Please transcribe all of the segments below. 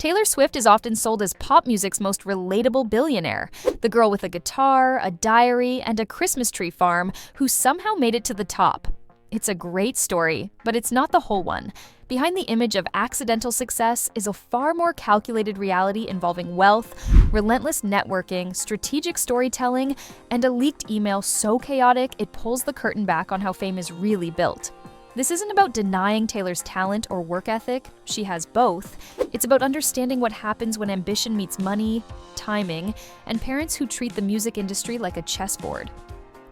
Taylor Swift is often sold as pop music's most relatable billionaire, the girl with a guitar, a diary, and a Christmas tree farm who somehow made it to the top. It's a great story, but it's not the whole one. Behind the image of accidental success is a far more calculated reality involving wealth, relentless networking, strategic storytelling, and a leaked email so chaotic it pulls the curtain back on how fame is really built. This isn't about denying Taylor's talent or work ethic. She has both. It's about understanding what happens when ambition meets money, timing, and parents who treat the music industry like a chessboard.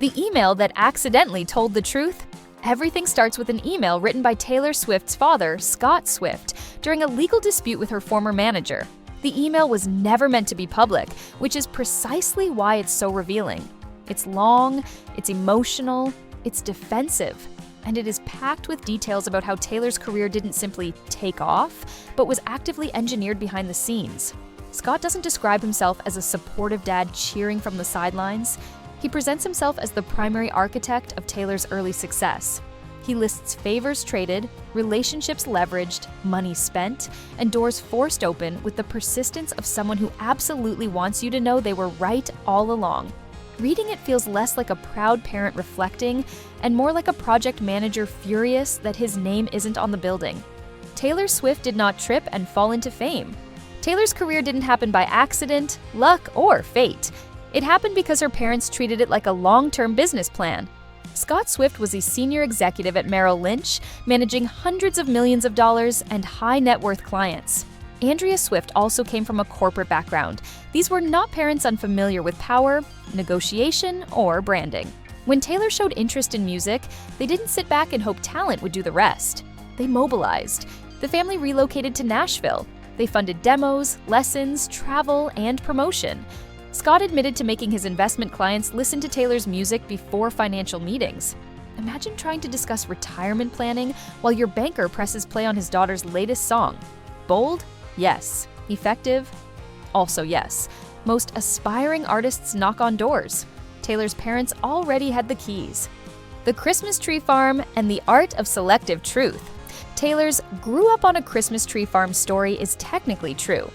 The email that accidentally told the truth? Everything starts with an email written by Taylor Swift's father, Scott Swift, during a legal dispute with her former manager. The email was never meant to be public, which is precisely why it's so revealing. It's long, it's emotional, it's defensive, and it is packed with details about how Taylor's career didn't simply take off, but was actively engineered behind the scenes. Scott doesn't describe himself as a supportive dad cheering from the sidelines. He presents himself as the primary architect of Taylor's early success. He lists favors traded, relationships leveraged, money spent, and doors forced open with the persistence of someone who absolutely wants you to know they were right all along. Reading it feels less like a proud parent reflecting and more like a project manager furious that his name isn't on the building. Taylor Swift did not trip and fall into fame. Taylor's career didn't happen by accident, luck, or fate. It happened because her parents treated it like a long-term business plan. Scott Swift was a senior executive at Merrill Lynch, managing hundreds of millions of dollars and high-net-worth clients. Andrea Swift also came from a corporate background. These were not parents unfamiliar with power, negotiation, or branding. When Taylor showed interest in music, they didn't sit back and hope talent would do the rest. They mobilized. The family relocated to Nashville. They funded demos, lessons, travel, and promotion. Scott admitted to making his investment clients listen to Taylor's music before financial meetings. Imagine trying to discuss retirement planning while your banker presses play on his daughter's latest song. Bold? Yes. Effective? Also yes. Most aspiring artists knock on doors. Taylor's parents already had the keys. The Christmas Tree Farm and the Art of Selective Truth. Taylor's grew up on a Christmas tree farm story is technically true.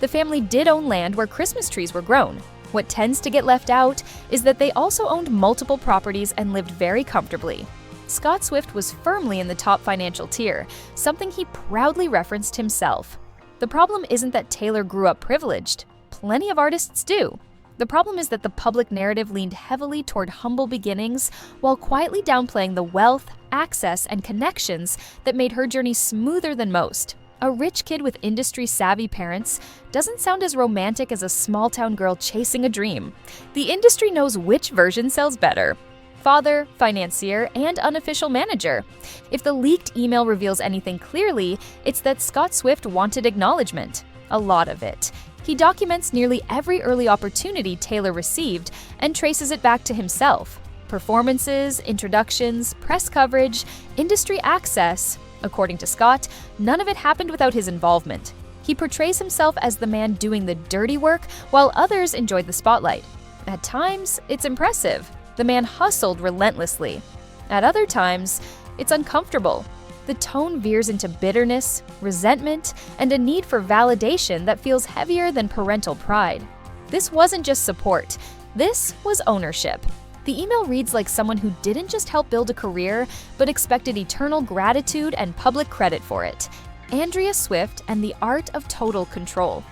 The family did own land where Christmas trees were grown. What tends to get left out is that they also owned multiple properties and lived very comfortably. Scott Swift was firmly in the top financial tier, something he proudly referenced himself. The problem isn't that Taylor grew up privileged. Plenty of artists do. The problem is that the public narrative leaned heavily toward humble beginnings while quietly downplaying the wealth, access, and connections that made her journey smoother than most. A rich kid with industry-savvy parents doesn't sound as romantic as a small-town girl chasing a dream. The industry knows which version sells better. Father, financier, and unofficial manager. If the leaked email reveals anything clearly, it's that Scott Swift wanted acknowledgement. A lot of it. He documents nearly every early opportunity Taylor received and traces it back to himself. Performances, introductions, press coverage, industry access. According to Scott, none of it happened without his involvement. He portrays himself as the man doing the dirty work while others enjoyed the spotlight. At times, it's impressive. The man hustled relentlessly. At other times, it's uncomfortable. The tone veers into bitterness, resentment, and a need for validation that feels heavier than parental pride. This wasn't just support. This was ownership. The email reads like someone who didn't just help build a career, but expected eternal gratitude and public credit for it. Andrea Swift and the Art of Total Control.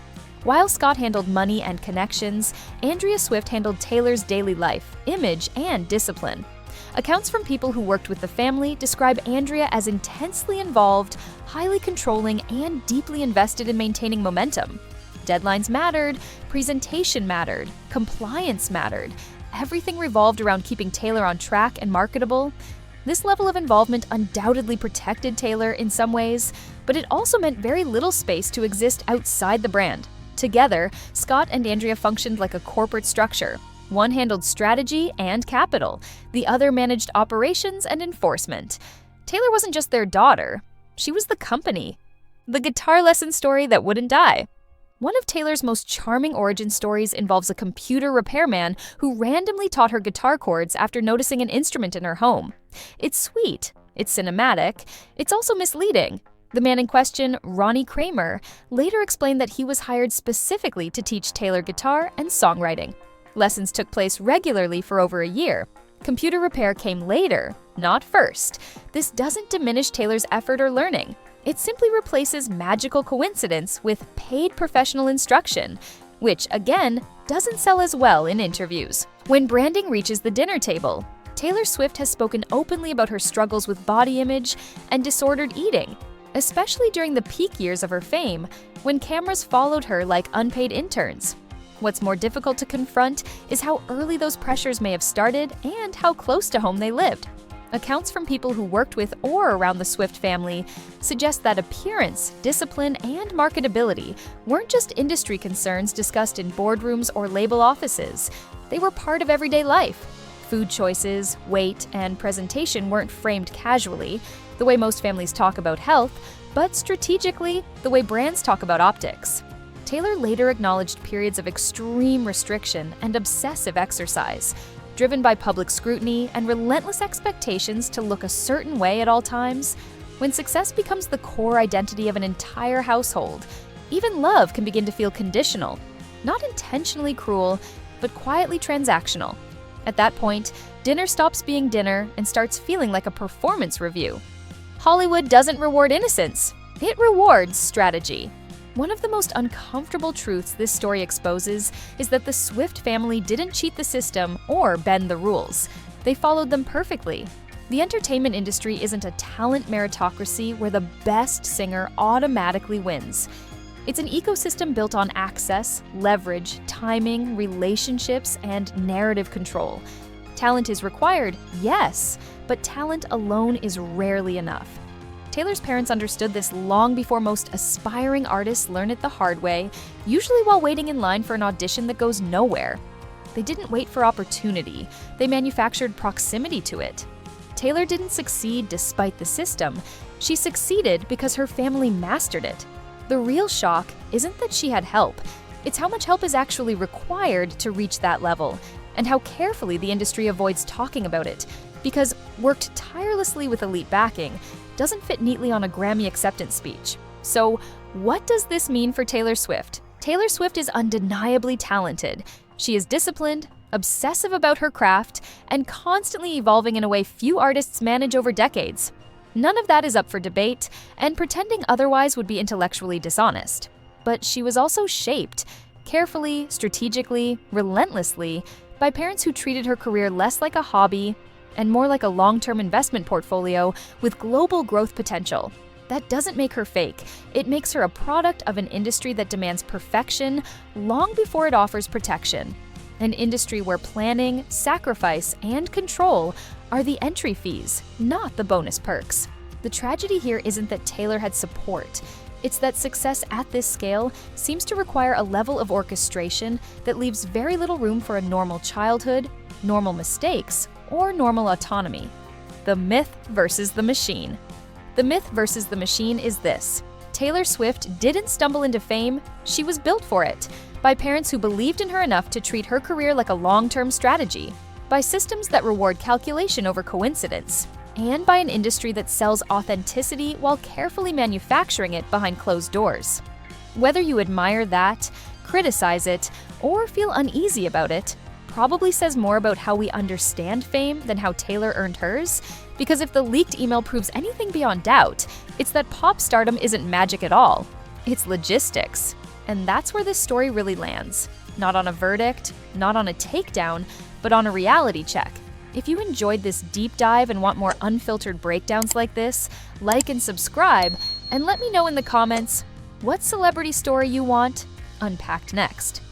While Scott handled money and connections, Andrea Swift handled Taylor's daily life, image, and discipline. Accounts from people who worked with the family describe Andrea as intensely involved, highly controlling, and deeply invested in maintaining momentum. Deadlines mattered, presentation mattered, compliance mattered. Everything revolved around keeping Taylor on track and marketable. This level of involvement undoubtedly protected Taylor in some ways, but it also meant very little space to exist outside the brand. Together, Scott and Andrea functioned like a corporate structure. One handled strategy and capital, the other managed operations and enforcement. Taylor wasn't just their daughter, she was the company. The guitar lesson story that wouldn't die. One of Taylor's most charming origin stories involves a computer repairman who randomly taught her guitar chords after noticing an instrument in her home. It's sweet, it's cinematic, it's also misleading. The man in question, Ronnie Kramer, later explained that he was hired specifically to teach Taylor guitar and songwriting. Lessons took place regularly for over a year. Computer repair came later, not first. This doesn't diminish Taylor's effort or learning. It simply replaces magical coincidence with paid professional instruction, which, again, doesn't sell as well in interviews. When branding reaches the dinner table, Taylor Swift has spoken openly about her struggles with body image and disordered eating, especially during the peak years of her fame, when cameras followed her like unpaid interns. What's more difficult to confront is how early those pressures may have started and how close to home they lived. Accounts from people who worked with or around the Swift family suggest that appearance, discipline, and marketability weren't just industry concerns discussed in boardrooms or label offices. They were part of everyday life. Food choices, weight, and presentation weren't framed casually, the way most families talk about health, but strategically, the way brands talk about optics. Taylor later acknowledged periods of extreme restriction and obsessive exercise, driven by public scrutiny and relentless expectations to look a certain way at all times. When success becomes the core identity of an entire household, even love can begin to feel conditional, not intentionally cruel, but quietly transactional. At that point, dinner stops being dinner and starts feeling like a performance review. Hollywood doesn't reward innocence, it rewards strategy. One of the most uncomfortable truths this story exposes is that the Swift family didn't cheat the system or bend the rules. They followed them perfectly. The entertainment industry isn't a talent meritocracy where the best singer automatically wins. It's an ecosystem built on access, leverage, timing, relationships, and narrative control. Talent is required, yes, but talent alone is rarely enough. Taylor's parents understood this long before most aspiring artists learn it the hard way, usually while waiting in line for an audition that goes nowhere. They didn't wait for opportunity, they manufactured proximity to it. Taylor didn't succeed despite the system. She succeeded because her family mastered it. The real shock isn't that she had help, it's how much help is actually required to reach that level, and how carefully the industry avoids talking about it, because worked tirelessly with elite backing doesn't fit neatly on a Grammy acceptance speech. So, what does this mean for Taylor Swift? Taylor Swift is undeniably talented. She is disciplined, obsessive about her craft, and constantly evolving in a way few artists manage over decades. None of that is up for debate, and pretending otherwise would be intellectually dishonest. But she was also shaped, carefully, strategically, relentlessly, by parents who treated her career less like a hobby and more like a long-term investment portfolio with global growth potential. That doesn't make her fake. It makes her a product of an industry that demands perfection long before it offers protection. An industry where planning, sacrifice, and control are the entry fees, not the bonus perks. The tragedy here isn't that Taylor had support. It's that success at this scale seems to require a level of orchestration that leaves very little room for a normal childhood, normal mistakes, or normal autonomy. The myth versus the machine. The myth versus the machine is this: Taylor Swift didn't stumble into fame, she was built for it, by parents who believed in her enough to treat her career like a long-term strategy, by systems that reward calculation over coincidence, and by an industry that sells authenticity while carefully manufacturing it behind closed doors. Whether you admire that, criticize it, or feel uneasy about it, probably says more about how we understand fame than how Taylor earned hers, because if the leaked email proves anything beyond doubt, it's that pop stardom isn't magic at all. It's logistics. And that's where this story really lands. Not on a verdict, not on a takedown, but on a reality check. If you enjoyed this deep dive and want more unfiltered breakdowns like this, like and subscribe, and let me know in the comments what celebrity story you want unpacked next.